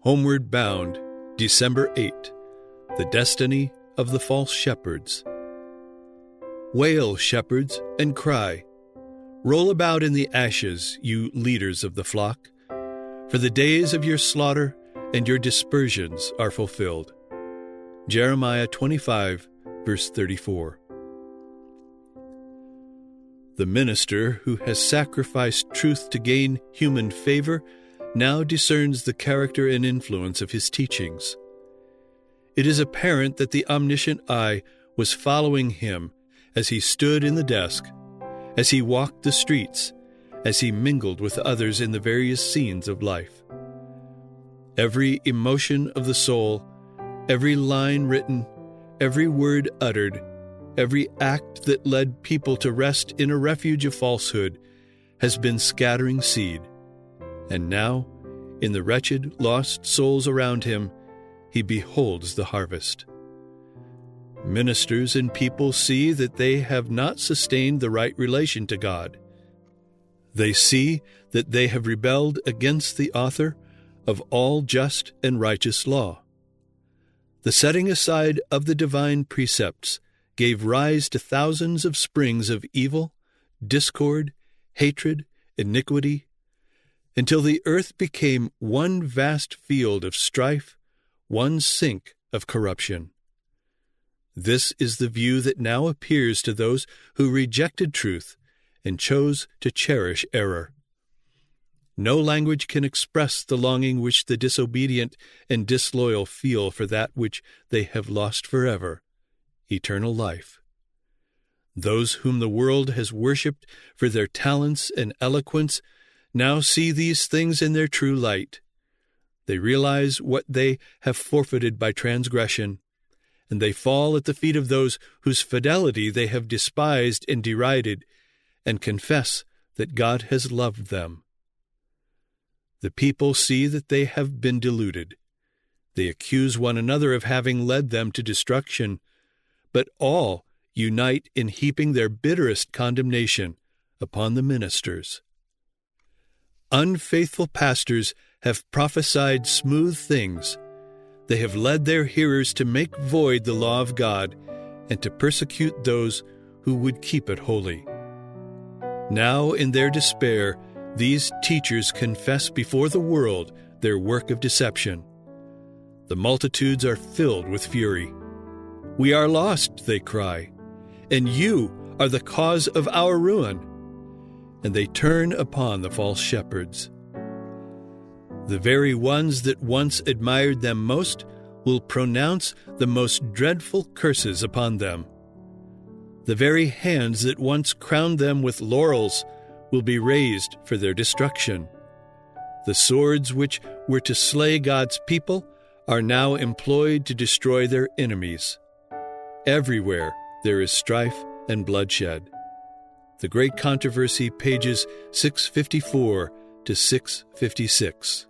Homeward Bound, December 8. The Destiny of the False Shepherds. Wail, shepherds, and cry. Roll about in the ashes, you leaders of the flock, for the days of your slaughter and your dispersions are fulfilled. Jeremiah 25, verse 34. The minister who has sacrificed truth to gain human favor now discerns the character and influence of his teachings. It is apparent that the omniscient eye was following him as he stood in the desk, as he walked the streets, as he mingled with others in the various scenes of life. Every emotion of the soul, every line written, every word uttered, every act that led people to rest in a refuge of falsehood has been scattering seed. And now, in the wretched, lost souls around him, he beholds the harvest. Ministers and people see that they have not sustained the right relation to God. They see that they have rebelled against the author of all just and righteous law. The setting aside of the divine precepts gave rise to thousands of springs of evil, discord, hatred, iniquity, until the earth became one vast field of strife, one sink of corruption. This is the view that now appears to those who rejected truth and chose to cherish error. No language can express the longing which the disobedient and disloyal feel for that which they have lost forever, eternal life. Those whom the world has worshipped for their talents and eloquence now see these things in their true light. They realize what they have forfeited by transgression, and they fall at the feet of those whose fidelity they have despised and derided, and confess that God has loved them. The people see that they have been deluded. They accuse one another of having led them to destruction, but all unite in heaping their bitterest condemnation upon the ministers. Unfaithful pastors have prophesied smooth things. They have led their hearers to make void the law of God and to persecute those who would keep it holy. Now, in their despair, these teachers confess before the world their work of deception. The multitudes are filled with fury. "We are lost," they cry, "and you are the cause of our ruin." And they turn upon the false shepherds. The very ones that once admired them most will pronounce the most dreadful curses upon them. The very hands that once crowned them with laurels will be raised for their destruction. The swords which were to slay God's people are now employed to destroy their enemies. Everywhere there is strife and bloodshed. The Great Controversy, pages 654 to 656.